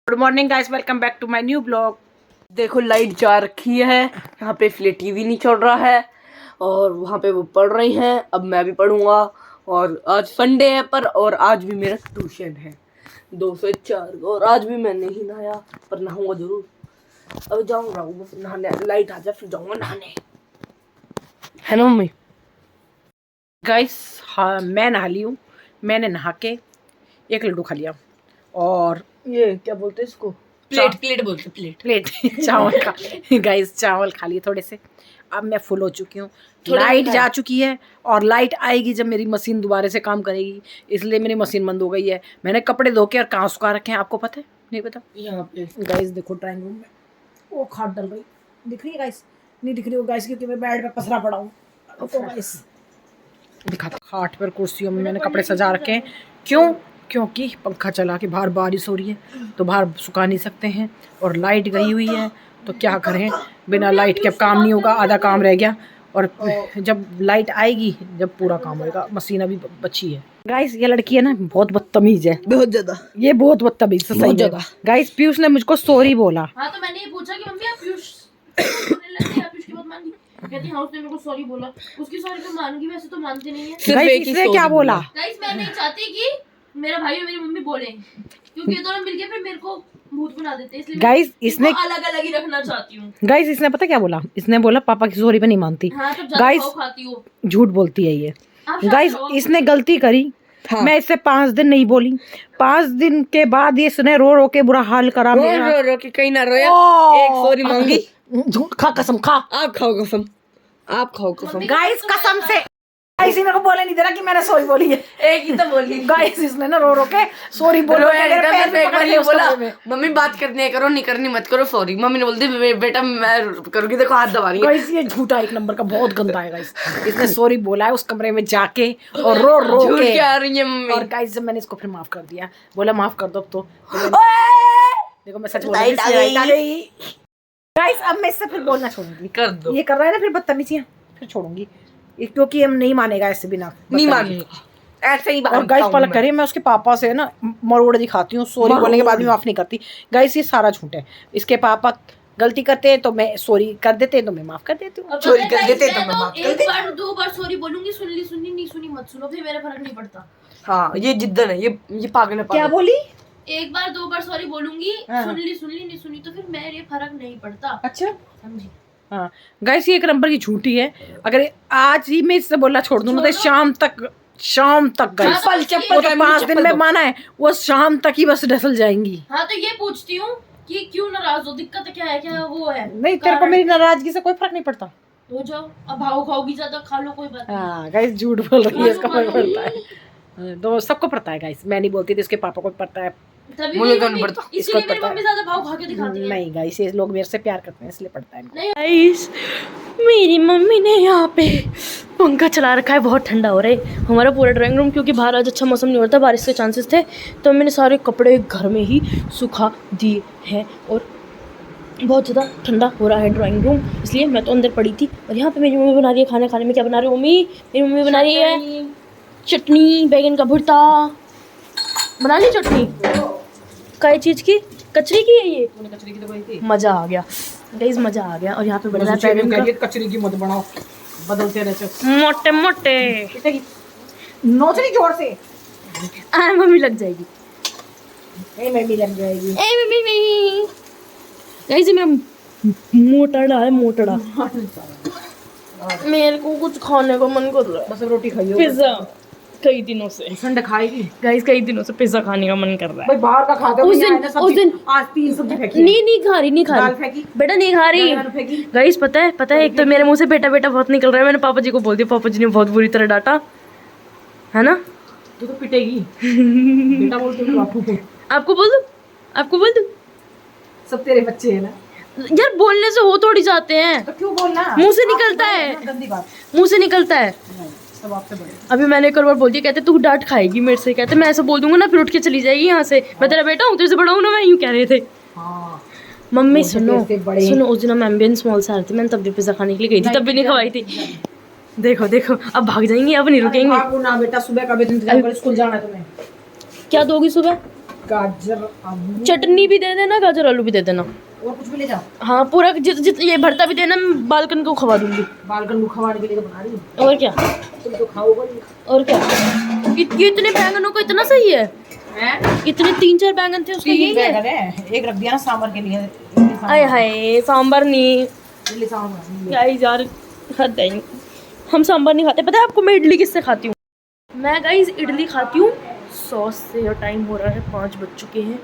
Good morning guys, welcome back to my new blog. देखो light जा रखी है, यहाँ पे इसलिए टीवी नहीं चल रहा है और वहाँ पे वो पढ़ रही हैं। अब मैं भी पढ़ूंगा और आज संडे है और आज भी मेरा ट्यूशन है 2 से 4 और आज भी मैं नहीं नहाया पर नहाऊंगा जरूर। अब जाऊंगा नहाने, लाइट आ जाए फिर जाऊंगा नहाने, है ना मम्मी? गाइस हाँ, मैं नहा ली हूँ। मैंने नहा के एक लड्डू खा लिया और ये क्या बोलते हैं इसको, प्लेट बोलते प्लेट चावल खा गाइस चावल खा लिए थोड़े से। अब मैं फुल हो चुकी हूँ। लाइट जा चुकी है और लाइट आएगी जब मेरी मशीन दोबारा से काम करेगी, इसलिए मेरी मशीन बंद हो गई है। मैंने कपड़े धो के और कहाँ सुखा रखे हैं आपको पता है? नहीं पता? यहाँ पे गाइस देखो ड्राइंग रूम में वो खाट डल रही दिख रही है गाइस? नहीं दिख रही हो गाइस, क्योंकि मैं बेड पे पसरा पड़ा हूँ। गाइस दिखाता, खाट पर कुर्सियों में मैंने कपड़े सजा रखे हैं। क्यों? क्योंकि पंखा चला के बाहर बारिश हो रही है तो बाहर सुखा नहीं सकते हैं और लाइट गई हुई है तो क्या करें, बिना लाइट के अब काम नहीं होगा। आधा काम रह गया और जब लाइट आएगी जब पूरा काम होगा। मशीन अभी बची है। गाइस ये लड़की है ना बहुत बदतमीज है, बहुत ज्यादा, ये बहुत बदतमीज है, बहुत ज्यादा। गाइस पीयूष ने मुझको सॉरी बोला। हाँ तो मैंने ये पूछा कि मम्मी आप पीयूष पीयूष की बात मानी? कहती हाँ उसने मेरे को सॉरी बोला। उसकी सॉरी तो मानूंगी, वैसे तो मानती नहीं है। गाइस इसने क्या बोला? गाइस मैं नहीं चाहती कि मेरा भाई और मेरी मम्मी बोले, क्योंकि ये दोनों मिलके फिर मेरे को भूत बना देते हैं, इसलिए गाइस इसने अलग अलग ही रखना चाहती हूँ। गाइस इसने पता क्या बोला? इसने बोला पापा की सॉरी पे नहीं मानती। हाँ, तो गाइस खाती हो, झूठ बोलती है ये। आप गाइस इसने गलती करी। हाँ। मैं इससे 5 दिन नहीं बोली। 5 दिन के बाद ये इसने रो रो के बुरा हाल करा मेरा। रो के कहीं ना रोया, एक सॉरी मांगी। झूठ खा, कसम खा। आप खाओ कसम, आप खाओ कसम। गाइस कसम से गाइस मेरे को बोले नहीं दे रहा कि मैंने सॉरी बोली है। एक ही तो बोली। गाइस इसने ना रो रो के सॉरी बोला। मम्मी बात करनी करो, नहीं करनी मत करो सॉरी। मम्मी ने बोल दी बेटा मैं करूंगी, देखो हाथ दबा रही है। गाइस ये झूठा एक नंबर का, बहुत गंदा है गाइस। इसने सॉरी बोला है उस कमरे में जाके और रो रो झूठ के। क्या रही है मम्मी? और गाइस जब मैंने इसको फिर माफ कर दिया, बोला माफ कर दो अब तो देखो मैं सच बोल रही हूं। गाइस अब मैं इससे फिर बोलना छोड़ूंगी। कर दो, ये कर रहा है ना फिर बदतमीजियां, फिर छोड़ूंगी क्योंकि हम नहीं मानेगा इससे बिना। नहीं मानेगा ऐसे ही। और गाइस पलक करिए, मैं उसके पापा से ना मरोड़ दिखाती हूँ। सॉरी बोलने के बाद भी माफ नहीं करती। गाइस ये सारा झूठ है। इसके पापा गलती करते हैं तो मैं सॉरी कर देते हैं तो मैं माफ कर देती हूँ। चोरी कर देते तो मैं माफ कर एक बार 2 बार सॉरी बोलूंगी, सुनी नहीं सुनी मत सुनो, फिर मेरा फर्क नहीं पड़ता। हाँ ये जिद्दन है, ये पागल है। क्या बोली? एक बार 2 बार सॉरी बोलूंगी, सुन ली नहीं सुनी तो फिर मेरे फर्क नहीं पड़ता। अच्छा समझी? हाँ गाइस ये एक नंबर की झूठी है। अगर आज ही मैं इससे बोलना छोड़ दूँ ना तो शाम तक गाइस, वो तो 5 दिन में माना है, वो शाम तक ही बस डसल जाएंगी। हाँ तो ये पूछती हूँ कि क्यों नाराज हो, दिक्कत क्या है, क्या वो है? नहीं तेरे को मेरी नाराजगी से कोई फर्क नहीं पड़ता। हो जाओ, अब भाव खाओगी ज्यादा खा लो, कोई बात नहीं। हाँ गाइस झूठ बोल रही है, इसका फर्क पड़ता है। तो सबको पड़ता है गाइस, मैं नहीं बोलती थी, इसके पापा को पड़ता है, तभी मुझे तो नहीं पड़ता। इसलिए मेरी मम्मी ज्यादा भाव खा के दिखाती है। नहीं गाइस ये लोग मेरे से प्यार करते हैं इसलिए पड़ता है इनको। गाइस मेरी मम्मी ने यहाँ पे पंखा चला रखा है, बहुत ठंडा हो रहा है हमारा पूरा ड्राइंग रूम, क्योंकि बाहर आज अच्छा मौसम नहीं होता, बारिश के चांसेस थे, तो मैंने सारे कपड़े घर में ही सुखा दिए हैं और बहुत ज़्यादा ठंडा हो रहा है ड्राइंग रूम, इसलिए मैं तो अंदर पड़ी थी। और यहाँ पे मेरी मम्मी बना रही है खाने में। क्या बना रही है मम्मी? मेरी मम्मी बना रही है चटनी, बैगन का भुर्ता। बना ली चटनी कई चीज़ की? कचरी की है ये? कचरे की दवाई थी। मज़ा आ गया गाइस, मज़ा आ गया। और यहाँ पे बना रहा है बैगन का कचरी की मत बनाओ, बदलते रहते मोटे मोटे। नोचनी जोर से। मम्मी लग जाएगी। मम्मी लग जाएगी। मम्मी गाइस मेरा मोटड़ा है, मोटड़ा। मेरे को कुछ खाने का मन कर रहा है, बस रोटी खाइयो। पिज्जा कई दिनों से संडे खाएगी गाइस, कई दिनों से पिज्जा खाने का मन कर रहा है। भाई बाहर का खाते हो। उस दिन आज 3 सब्जी फेंकी। नहीं खा रही दाल फेंकी बेटा, नहीं खा रही गाइस। पता है एक तो मेरे मुंह से बेटा बहुत निकल रहा है। मैंने पापा जी को बोल दिया, पापा जी ने बहुत बुरी तरह डांटा है ना। तू तो पिटेगी। बेटा बोलते हो बापू को। आपको बोल दूं सब तेरे बच्चे हैं ना यार, बोलने से हो थोड़ी जाते हैं, तो क्यों बोलना? मुंह से निकलता है, गंदी बात। मुंह से निकलता है। सब आपसे बड़े। अभी मैंने एक और बार बोल दिया, कहते तू डांट खाएगी मेरे से, कहते मैं ऐसा बोल दूंगा ना फिर उठ के चली जाएगी यहाँ से। मैं तेरा बेटा हूँ, तेरे से बड़ा हूँ ना, मैं यूँ कह रहे थे। हाँ मम्मी सुनो उस दिन हम एम्बियंस मॉल से आ रहे थे, मैंने तब भी पिज्जा खाने के लिए गई थी, तब भी नहीं खवाई थी। देखो अब भाग जाएंगे, अब नहीं रुकेंगे। ना बेटा सुबह का भी इंतजार कर, स्कूल जाना है तुम्हें। क्या दोगी सुबह? गाजर आलू चटनी भी दे देना, गाजर आलू भी दे देना। और कुछ भी ले जाओ। हाँ पूरा जित ये भरता भी देना, मैं बालकन को खवा दूंगी। बालकन को खवाने के लिए तो बना रही हूँ। और क्या, तुम तो खाओगे ही। और क्या। इतने बैंगनों को इतना सही है। हैं? इतने 3-4 बैंगन थे उसके, यही तीन है। बैगन है, एक रख दिया ना सांभर के लिए। आय हाय सांबर नहीं, इडली सांभर। गाइस यार हद है। हम सांबर नहीं खाते। पता है आपको मैं इडली किससे खाती हूँ? मैं गाइस इडली खाती हूँ सॉस से। और टाइम हो रहा है 5 बज चुके हैं।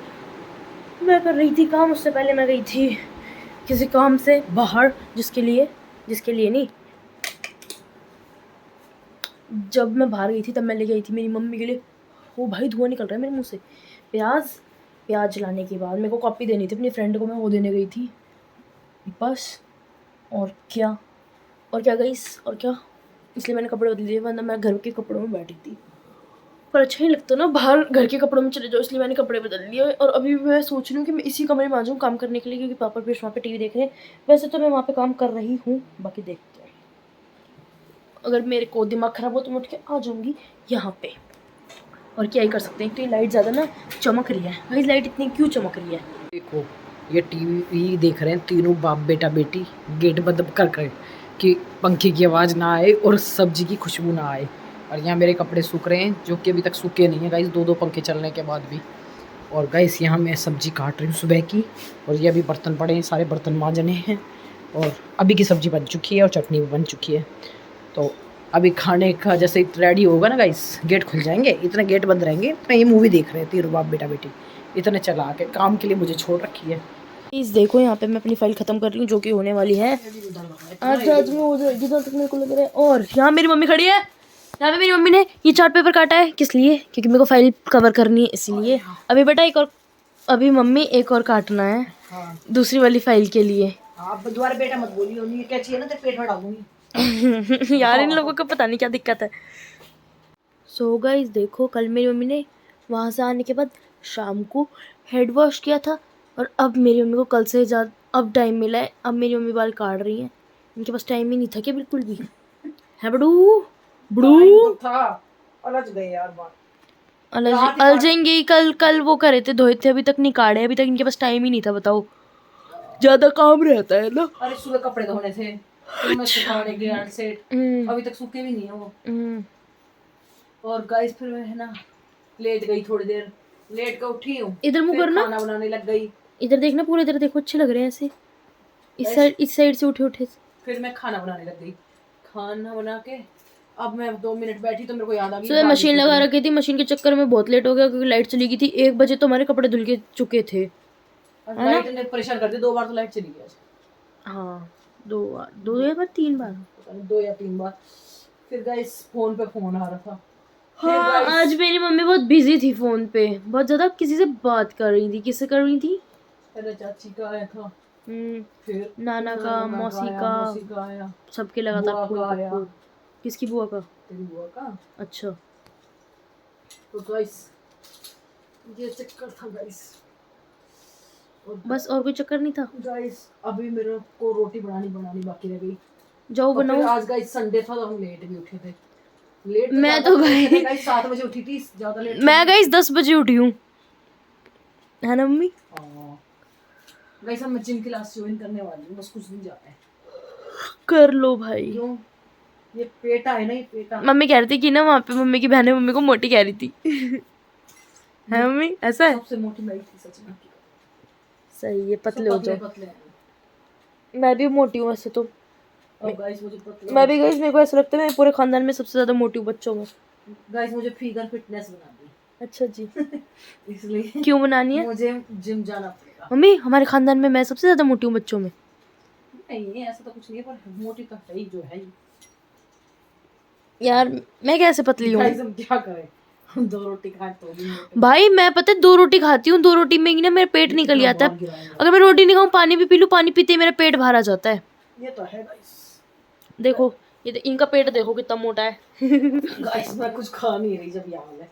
मैं कर रही थी काम, उससे पहले मैं गई थी किसी काम से बाहर, जिसके लिए नहीं, जब मैं बाहर गई थी तब मैं ले गई थी मेरी मम्मी के लिए, वो भाई धुआं निकल रहा है मेरे मुंह से, प्याज लाने के बाद मेरे को कॉपी देनी थी अपनी फ्रेंड को, मैं वो देने गई थी बस। और क्या गाइस, और क्या, इसलिए मैंने कपड़े बदल दिए, वरना मैं घर के कपड़ों में बैठी थी। पर अच्छा नहीं लगता ना बाहर घर के कपड़ों में चले जाओ, इसलिए मैंने कपड़े बदल लिए। और अभी मैं सोच रही हूँ कि मैं इसी कमरे में आ जाऊँ काम करने के लिए, क्योंकि पापा फिर वहाँ पे टीवी देख रहे हैं। वैसे तो मैं वहाँ पे काम कर रही हूँ, बाकी देखते हैं, अगर मेरे को दिमाग ख़राब हो तो मैं उठ के आ जाऊँगी यहाँ पे। और क्या ही कर सकते हैं, तो ये लाइट ज़्यादा ना चमक रही है। भाई लाइट इतनी क्यों चमक रही है? देखो ये टीवी देख रहे हैं तीनों बाप बेटा बेटी, गेट बंद कर कर कि पंखे की आवाज़ ना आए और सब्जी की खुशबू ना आए। और यहाँ मेरे कपड़े सूख रहे हैं, जो कि अभी तक सूखे नहीं है गाइस, 2 पंखे चलने के बाद भी। और गाइस यहाँ मैं सब्जी काट रही हूँ सुबह की, और ये अभी बर्तन पड़े हैं, सारे बर्तन मांजने हैं। और अभी की सब्जी बन चुकी है और चटनी भी बन चुकी है। तो अभी खाने का जैसे रेडी होगा ना गाइस, गेट खुल जाएंगे, इतने गेट बंद रहेंगे। इतना ये मूवी देख रहे हैं तीनों बाप बेटा बेटी, इतने चला के काम के लिए मुझे छोड़ रखी है। इस देखो यहाँ पे मैं अपनी फाइल ख़त्म कर रही हूँ, जो कि होने वाली है आज में हो जाएगी, जिधर तक मेरे को लग रहा है। और यहाँ मेरी मम्मी खड़ी है, यहाँ पे मेरी मम्मी ने ये चार्ट पेपर काटा है, किस लिए? क्योंकि मेरे को फाइल कवर करनी है, इसलिए। अभी बेटा अभी मम्मी एक और काटना है, हाँ। दूसरी वाली फाइल के लिए। आप दोबारा बेटा मत बोलिए, ये क्या चाहिए ना तेरे पेट में डालूंगी। यार इन लोगों को पता नहीं क्या दिक्कत है। सो गाइस देखो, कल मेरी मम्मी ने वहाँ से आने के बाद शाम को हेड वॉश किया था, और अब मेरी मम्मी को कल से ज़्यादा अब टाइम मिला है। अब मेरी मम्मी बाल काट रही हैं, इनके पास टाइम ही नहीं था क्या बिल्कुल भी? है बड़ू था अलग गए यार बात। अल जाएंगे। कल वो करे थे, धोए थे, अभी तक नहीं काटे, अभी तक इनके पास टाइम ही नहीं था। बताओ, ज़्यादा काम रहता है ना। अरे सुबह कपड़े धोने थे, फिर मैं सुखाने गया सेट, अभी तक सूखे भी नहीं है वो। और गाइस फिर मैं है ना लेट गई, थोड़ी देर लेट कर उठी हूँ, इधर मुँह करना, खाना बनाने लग गई। इधर देखना, पूरे इधर देखो, अच्छे लग रहे हैं ऐसे। इस साइड से उठे। फिर मैं खाना बनाने लग गई, खाना बना के अब मैं 2 मिनट बैठी तो मेरे को याद आ गई सुबह मशीन लगा रखी थी, मशीन के चक्कर में बहुत लेट हो गया, क्योंकि लाइट चली गई थी। 1 बजे तो हमारे कपड़े धुल के चुके थे। लाइट ने परेशान कर दिया, 2 बार तो लाइट चली गई। हाँ 2 बार 3 बार, पता नहीं 2 या 3 बार। फिर गाइस फोन पे फोन आ रहा था। हाँ आज मेरी मम्मी बहुत बिजी थी फोन पे, बहुत ज्यादा किसी से बात कर रही थी। किससे कर रही थी? पहले चाची का आया था, फिर नाना का, मौसी का आया, सबके लगा था फोन। किसकी बुआ का? तेरी बुआ का। अच्छा तो गाइस ये चक्कर था गाइस, बस और कोई चक्कर नहीं था गाइस। अभी मेरे को रोटी बनानी बाकी रह गई। जाओ बनाओ। आज गाइस संडे था तो हम लेट भी उठे थे। लेट मैं तो गाइस 7 बजे उठी थी, ज्यादा लेट। मैं गाइस 10 बजे उठी हूँ, है ना मम्मी? गाइस हम जिम क्लास ज्वाइन करने वाली हूँ, बस कुछ दिन जाते हैं। कर लो भाई। क्यों? ये पेटा है ना, ये पेटा। मम्मी कह रही थी कि ना वहाँ पे मम्मी की बहन है, मम्मी को मोटी कह रही थी। है मम्मी? ऐसा है? सबसे मोटी मैं थी सच में। सही है, पतले हो जाओ। पतले हैं। मैं भी मोटी हूँ वैसे तो। गाइस मुझे पतले, मैं भी गाइस, मेरे को ऐसा लगता है मैं पूरे खानदान में सबसे ज्यादा मोटी हूँ बच्चों में। गाइस मुझे फिगर फिटनेस बना दी। अच्छा जी। इसलिए क्यों बनानी है? मुझे जिम जाना पड़ेगा। मम्मी हमारे खानदान में मैं सबसे ज्यादा मोटी हूँ बच्चों में। नहीं ऐसा तो कुछ नहीं है, पर मोटी तो है ही जो है। यार मैं कैसे पतली हूँ? गाइस हम क्या करें, हम 2 रोटी खाए तो भी मोटे। भाई मैं पता है 2 रोटी खाती हूँ, 2 रोटी में ही ना मेरा पेट निकल जाता है। अगर मैं रोटी नहीं खाऊँ, पानी भी पी लूँ, पानी पीते ही मेरा पेट भरा जाता है। ये तो है गाइस। देखो ये इनका पेट देखो कितना मोटा है। गाइस मैं कुछ खा नहीं रही जब यहाँ है।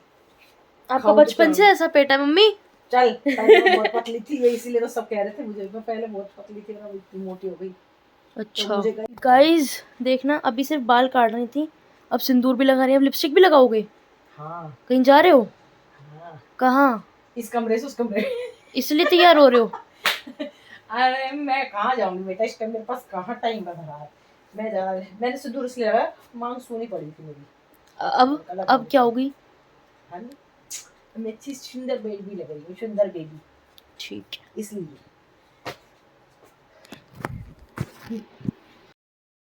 आपका बचपन से ऐसा पेट है मम्मी? चल पहले मैं बहुत पतली थी, ये इसीलिए तो सब कह रहे थे मुझे, मैं पहले बहुत पतली थी, मैं इतनी मोटी हो गई। अच्छा गाइस देखना, अभी सिर्फ बाल काट रही थी, अब सिंदूर भी लगा रही है। अब लिपस्टिक भी लगाओगे? हाँ। कहीं जा रहे हो? हाँ। कहाँ? इस कमरे से उस कमरे में। इसलिए तैयार हो रहे हो? अरे मैं कहाँ जाऊंगी बेटा, इस टाइम मेरे पास कहाँ टाइम बच रहा है। मैं जा मैंने सिंदूर इसलिए लगाया, मांग सोनी पड़ी थी मेरी। अब क्या हो गई? हाँ जी, मैं अच्छी सुंदर बेबी लग रही हूँ, सुंदर बेबी, ठीक है। इसलिए।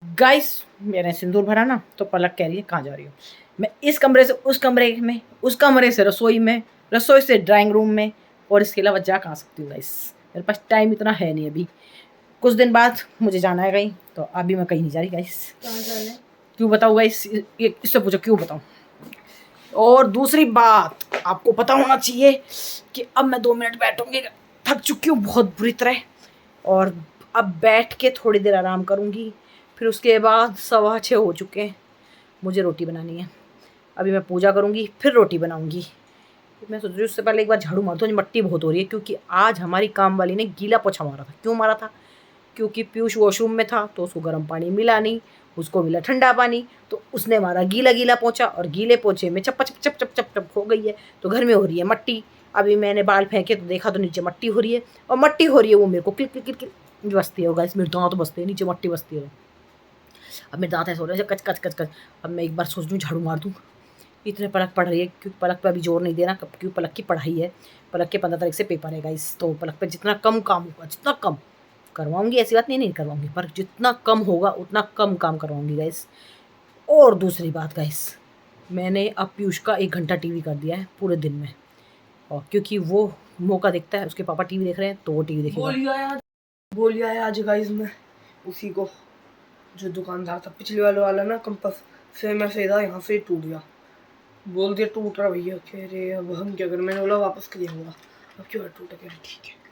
गाइस मैंने सिंदूर भरा ना, तो पलक कह रही है कहाँ जा रही हो। मैं इस कमरे से उस कमरे में, उस कमरे से रसोई में, रसोई से ड्राइंग रूम में, और इसके अलावा जा कहाँ सकती हूँ गाइस। मेरे पास टाइम इतना है नहीं अभी, कुछ दिन बाद मुझे जाना है कहीं, तो अभी मैं कहीं नहीं जा रही गाइस। कहाँ जाना है? क्यों बताऊँ गाइस, इससे पूछो क्यों बताऊँ। और दूसरी बात आपको पता होना चाहिए कि अब मैं 2 मिनट बैठूंगी, थक चुकी हूँ बहुत बुरी तरह, और अब बैठ के थोड़ी देर आराम करूँगी। फिर उसके बाद 6:15 हो चुके हैं, मुझे रोटी बनानी है। अभी मैं पूजा करूँगी फिर रोटी बनाऊँगी। मैं सोच रही हूँ उससे पहले एक बार झाड़ू मार दूँ, मट्टी बहुत हो रही है, क्योंकि आज हमारी काम वाली ने गीला पोछा मारा था। क्यों मारा था? क्योंकि पीयूष वॉशरूम में था तो उसको गर्म पानी मिला नहीं, उसको मिला ठंडा पानी, तो उसने मारा गीला गीला पोछा, और गीले पोछे में चप चप चप चप चप चप हो गई है, तो घर में हो रही है मट्टी। अभी मैंने बाल फेंके तो देखा तो नीचे मट्टी हो रही है, और मट्टी हो रही है वो मेरे को क्लिक क्लिक क्लिक क्लिक बसती है। गाइस मेरे दांत बसते हैं, नीचे मट्टी बसती है। अब मेरे दांत ऐसे हो रहे हैं कच कच कच कच। अब मैं एक बार सोच लूँ झाड़ू मार दूँ, इतने पलक पड़ रही है, क्योंकि पलक पे अभी जोर नहीं देना, क्योंकि पलक की पढ़ाई है। पलक के 15 तारीख से पेपर है गाइस, तो पलक पे जितना कम काम होगा, जितना कम करवाऊंगी, ऐसी बात नहीं करवाऊंगी, पर जितना कम होगा उतना कम काम करवाऊंगी गाइस। और दूसरी बात गाइस, मैंने अब पीयूष का 1 घंटा टीवी कर दिया है पूरे दिन में, और क्योंकि वो मौका देखता है, उसके पापा टीवी देख रहे हैं तो वो टीवी देखेगा। बोलिया है आज गाइस, मैं उसी को जो दुकानदार था पिछले वाला ना कंपास से, मैं सीधा यहाँ से टूट गया। बोल दिया टूट रहा भैया, कह रहे अब हम क्या करें। मैंने बोला वापस कर होगा, अब क्यों टूट गया, ठीक है।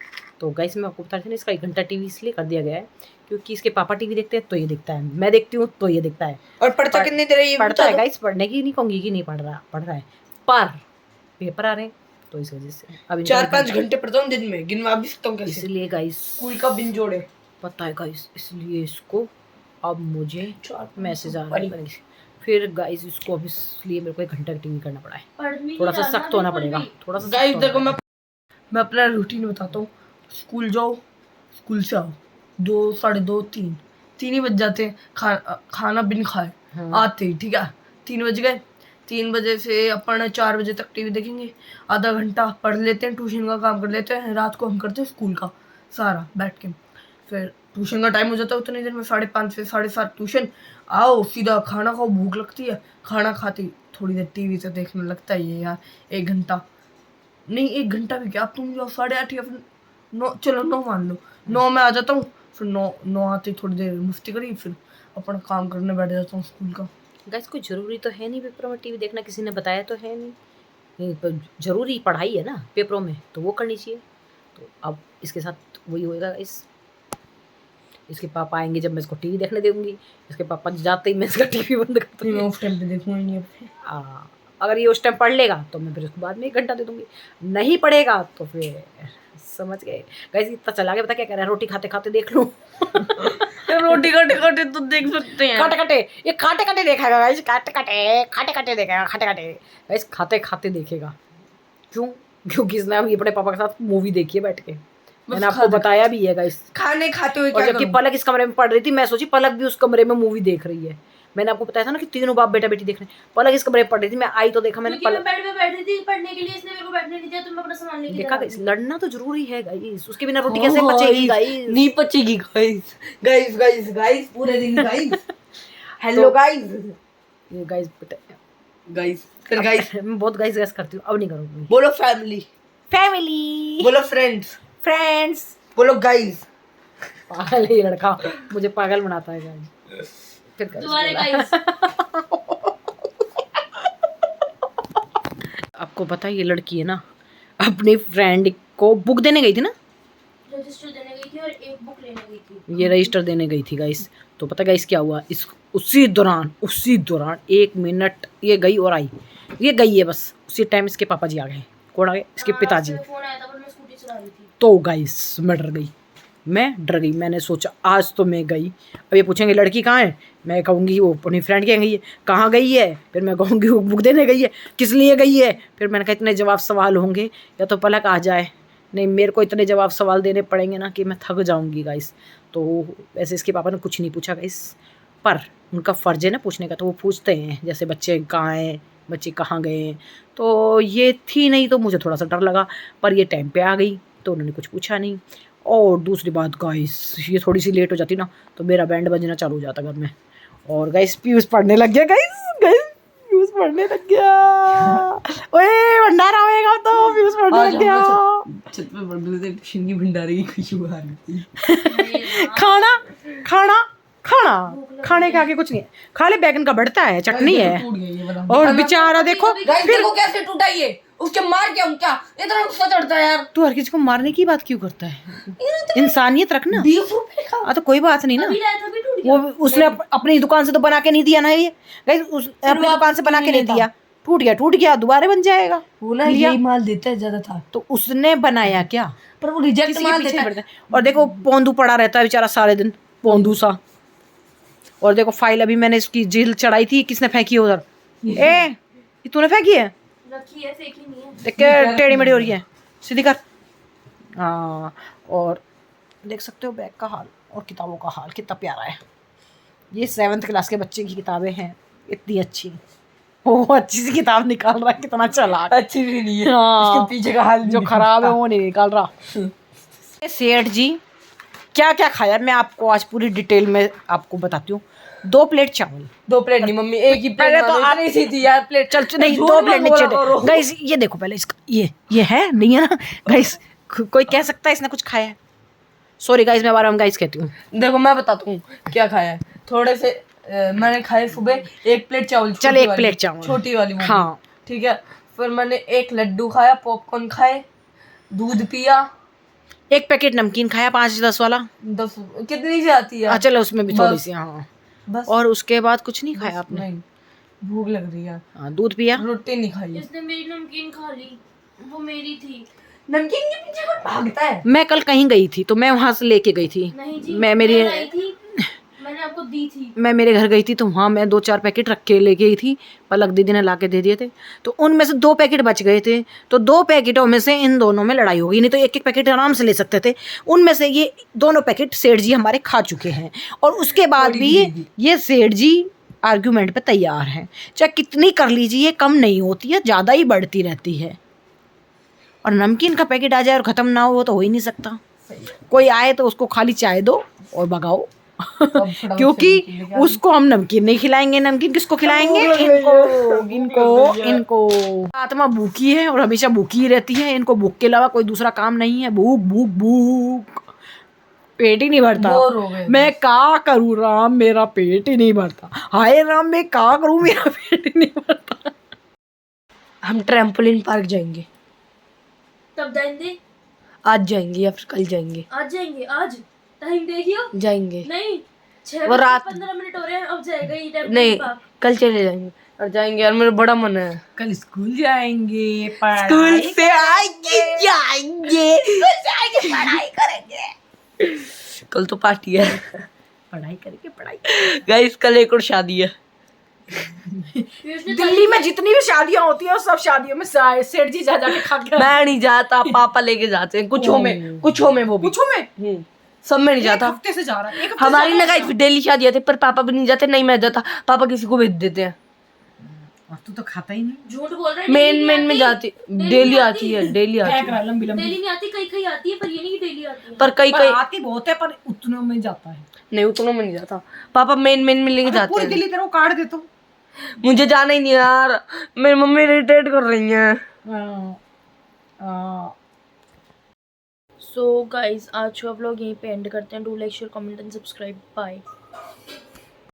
तो गाइस मैं आपको बता रही थी ना, इसका 1 घंटा टीवी इसलिए कर दिया गया है क्योंकि इसके पापा टीवी देखते हैं तो ये देखता है, मैं देखती हूँ तो ये देखता है। और पढ़ता कितनी देर है ये पढ़ता है गाइस, पढ़ने की नहीं कहूँगी कि नहीं पढ़ रहा है, पर पेपर आ रहे हैं तो इस वजह से अभी 4-5 घंटे पढ़ता हूँ दिन में, गिनवा भी सकता हूँ कैसे। इसलिए गाइस स्कूल का बिन जोड़े पता है गाइस, इसलिए इसको अब मुझे मैसेज आ रहा है, फिर गाइस इसको अब इसलिए मेरे को 1 घंटा टीवी करना पड़ा है। थोड़ा सा सख्त होना पड़ेगा, थोड़ा सा। गाइस देखो मैं अपना रूटीन बताता हूँ। स्कूल जाओ, स्कूल से आओ 2, 2:30, 3 ही बज जाते हैं खाना बिन खाए आते ही, ठीक है। 3 बज गए, 3 बजे से अपन 4 बजे तक टीवी देखेंगे, आधा घंटा पढ़ लेते हैं, ट्यूशन का काम कर लेते हैं। रात को हम करते हैं स्कूल का सारा बैठ के, फिर ट्यूशन का टाइम हो जाता है उतनी देर में, 5:30 से 7:30 ट्यूशन, आओ सीधा खाना खाओ, भूख लगती है, खाना खाती थोड़ी देर टीवी से देखने लगता है ये यार 1 घंटा नहीं, 1 घंटा भी क्या, तुम जाओ 8:30 या फिर 9, चलो 9 मान लो, 9 में आ जाता हूँ, फिर 9 आते थोड़ी देर मस्ती करी, फिर अपना काम करने बैठ जाता हूँ स्कूल का। गाइस कोई ज़रूरी तो है नहीं पेपरों में टीवी देखना, किसी ने बताया तो है नहीं, पर ज़रूरी पढ़ाई है ना पेपरों में, तो वो करनी चाहिए। तो अब इसके साथ वही होएगा गाइस, इसके पापा आएंगे जब मैं इसको टीवी देखने दूंगी, इसके पापा जाते ही मैं इसका टीवी बंद कर दूँगी। मैं उस टाइम पे देखूंगा ही नहीं। अगर ये उस टाइम पढ़ लेगा तो मैं फिर उसके बाद में 1 घंटा दे दूंगी, नहीं पढ़ेगा तो फिर समझ गए गाइस। इतना चला गया, पता क्या कह रहा है, रोटी खाते खाते देख लूँ। रोटी काटे काटे तो देख सकते हैं, काटे काटे, ये काटे काटे देखेगा गाइस, काटे काटे खाटे खाटे देखेगा, खाटे खाटे गाइस, खाते खाते देखेगा। क्यों? क्योंकि इसने अभी अपने पापा के साथ मूवी देखी है बैठ के, मैंने आपको बताया भी है गाइस। खाने खाते हुए और जबकि पलक इस कमरे में पढ़ रही थी, मैं सोची पलक भी उस कमरे में मूवी देख रही है। मैंने आपको बताया था ना कि तीनों बाप बेटा बेटी देख रहे हैं, पलक इस कमरे में पढ़ रही थी, मैं आई तो देखा मैंने क्योंकि मैं बेड पे बैठी थी पढ़ने के लिए, इसने मेरे को बैठने नहीं दिया, तो मैं अपना सामान लेके देखा गाइस, लड़ना तो जरूरी है गाइस, उसके बिना रोटी कैसे पचेगी गाइस, नहीं पचेगी गाइस, गाइस गाइस गाइस पूरे दिन गाइस। हेलो गाइस, ये गाइस गाइस फिर गाइस मैं बहुत गाइस गैस करती हूँ, अब नहीं करूँगी। बोलो फैमिली, फैमिली बोलो फ्रेंड्स, फ्रेंड्स, बोलो गाइस। पागल है ये लड़का, मुझे पागल बनाता है गाइस। फिर तुम्हारे गाइस आपको पता है ये लड़की है ना, अपनी फ्रेंड को बुक देने गई थी ना, रजिस्टर देने गई थी और एक बुक लेने गई थी, ये रजिस्टर देने गई थी गाइस। तो पता गाइस क्या हुआ, इस उसी दौरान 1 मिनट ये गई और आई, ये गई है बस, उसी टाइम इसके पापा जी आ गए। कौन आ गए? इसके पिताजी। फोन आया था पर मैं स्कूटी चला रही थी। तो गाइस मैं डर गई, मैं डर गई। मैंने सोचा आज तो मैं गई। अब ये पूछेंगे लड़की कहाँ है, मैं कहूँगी वो अपनी फ्रेंड के गई है। कहाँ गई है, फिर मैं कहूँगी वो बुक देने गई है। किस लिए गई है, फिर मैंने कहा इतने जवाब सवाल होंगे या तो पलक आ जाए। नहीं, मेरे को इतने जवाब सवाल देने पड़ेंगे ना कि मैं थक जाऊँगी गाइस। तो वैसे इसके पापा ने कुछ नहीं पूछा गाइस, पर उनका फ़र्ज़ है ना पूछने का, तो वो पूछते हैं जैसे बच्चे कहाँ हैं, बच्चे कहाँ गए हैं। तो ये थी नहीं तो मुझे थोड़ा सा डर लगा, पर ये टाइम पे आ गई तो उन्होंने कुछ पूछा नहीं। और दूसरी बात गाइस, ये थोड़ी सी लेट हो जाती ना तो मेरा बैंड बजना चालू हो जाता घर में। और गाइस पीयूष पढ़ने लग गया। गाइस पीयूष पढ़ने लग गया। ओए भंडारा होएगा तो पीयूष पढ़ने लग गया। छत पे ट्यूशन की भंडारे की खुशबू आ रही थी। खाना खाना खाना, खाने के आगे कुछ नहीं है। खाली बैगन का भरता है, चटनी है। और बेचारा देखो फिर को कैसे टूटा ये, उसके मार क्या क्या इतना गुस्सा चढ़ता है यार। तू हर किसी को मारने की बात क्यों करता है, इंसानियत रखना। 20 रुपए का तो कोई बात नहीं ना, अभी लाया था, अभी टूट वो उसने अपनी दुकान से तो बना के नहीं दिया ना, ये गाइस उसने अपनी दुकान से बना के नहीं दिया। टूट गया दोबारा बन जाएगा। वो ना यही माल देता है ज्यादा था, तो उसने बनाया क्या, पर वो रिजेक्ट किसी के माल पीछे देता पड़ता है। और देखो पोंदू पड़ा रहता है बेचारा सारे दिन, पोंदू सा। और देखो फाइल अभी मैंने इसकी जेल चढ़ाई थी, किसने फेंकी है उधर, ये तूने फेंकी है, रखी है, फेंकी नहीं है। देख के टेढ़ी मेढ़ी हो रही है, सीधी कर। हाँ, और देख सकते हो बैग का हाल और किताबों का हाल कितना प्यारा है। ये 7th क्लास के बच्चे की किताबें हैं, इतनी अच्छी। वो अच्छी सी किताब निकाल रहा है, कितना चालाक। अच्छी भी नहीं है। हाँ, इसके पीछे का हाल जो खराब है वो नहीं निकाल रहा। सेठ जी क्या क्या खाया, मैं आपको आज पूरी डिटेल में आपको बताती हूँ। 2 प्लेट चावल, 2 प्लेट नहीं मम्मी, एक ही प्लेट। पहले तो आने सी थी यार प्लेट। चल नहीं 2 प्लेट नीचे। गाइस ये देखो पहले इसका, ये है नहीं है ना गाइस, कोई कह सकता है इसने कुछ खाया है। सॉरी गाइस, मैं बार बार गाइस कहती हूँ। देखो मैं बताता हूँ क्या खाया है। थोड़े से मैंने खाए सुबह 1 प्लेट चावल, चल 1 प्लेट चावल, छोटी वाली। हाँ ठीक है। फिर मैंने 1 लड्डू खाया, पॉपकॉर्न खाए, दूध पिया, 1 पैकेट नमकीन खाया 5-10 वाला। 10 कितनी से आती है? चलो उसमें भी थोड़ी सी, हाँ बस। और उसके बाद कुछ नहीं खाया आपने? नहीं, भूख लग रही है। हाँ, दूध पिया, रोटी नहीं खाई। इसने मेरी नमकीन खा ली, वो मेरी थी। नमकीन के पीछे कौन भागता है? मैं कल कहीं गई थी तो मैं वहां से लेके गई थी। नहीं जी, मैं मेरी लाई थी, मैंने आपको दी थी। मैं मेरे घर गई थी तो वहाँ मैं 2-4 पैकेट रख के ले गई थी, पलक दीदी ने ला के दे दिए थे। तो उनमें से 2 पैकेट बच गए थे, तो 2 पैकेटों में से इन दोनों में लड़ाई हो गई। नहीं तो 1-1 पैकेट आराम से ले सकते थे। उनमें से ये दोनों पैकेट सेठ जी हमारे खा चुके हैं, और उसके बाद भी ये सेठ जी आर्ग्यूमेंट पे तैयार हैं। चाहे कितनी कर लीजिए कम नहीं होती है, ज़्यादा ही बढ़ती रहती है। और नमकीन का पैकेट आ जाए और ख़त्म ना हो तो हो ही नहीं सकता। कोई आए तो उसको खाली चाय दो और भगाओ क्योंकि उसको हम नमकीन नहीं खिलाएंगे। नमकीन किसको खिलाएंगे? इनको आत्मा भूखी है और हमेशा भूखी ही रहती है। इनको भूख के अलावा कोई दूसरा काम नहीं है। भूख भूख भूख, पेट ही नहीं भरता। मैं क्या करूँ राम, मेरा पेट ही नहीं भरता। हाय राम, मैं क्या करूँ, मेरा पेट ही नहीं भरता। हम ट्रैम्पोलिन पार्क जाएंगे। तब जाएंगे, आज जाएंगे या फिर कल जाएंगे? आज जाएंगे। आज टाइम देखियो। जाएंगे नहीं, 6 वो रात 15 मिनट हो रहे हैं, अब जाएगा ये टाइम। नहीं, कल चले जाएंगे। और जाएंगे यार, मेरा बड़ा मन है। कल स्कूल जाएंगे, स्कूल से आएंगे, जाएंगे पढ़ाई करेंगे। कल तो पार्टी है, पढ़ाई करके पढ़ाई। गाइस कल एक और शादी है। दिल्ली में जितनी भी शादियां होती है सब शादियों में सेठ जी जा जाके खा के। मैं नहीं जाता, पापा लेके जाते हैं कुछों में वो भी कुछों में सब में नहीं जाता। हफ्ते से जा रहा है। हमारी ना गाइस डेली शादी थी, पर पापा भी नहीं जाते, नहीं मैं जाता, पापा किसी को भेज देते हैं। तू तो खाता ही नहीं। झूठ बोल रहा है। मेन में जाती, डेली आती है, डेली आती है। लंबी लंबी डेली नहीं आती, कहीं आती है, पर ये नहीं कि डेली आती है। पर कई आती बहुत है, पर उतनों में जाता है। नहीं, उतनों में नहीं जाता। पापा मेन में लेके जाते पूरी हैं। दिल्ली तेरे को काट दे तो। मुझे जाना ही नहीं यार, मेरी मम्मी इरिटेट कर रही है। सो गाइज आज का व्लॉग यहीं पे एंड करते हैं। Do like share comment and subscribe. Bye.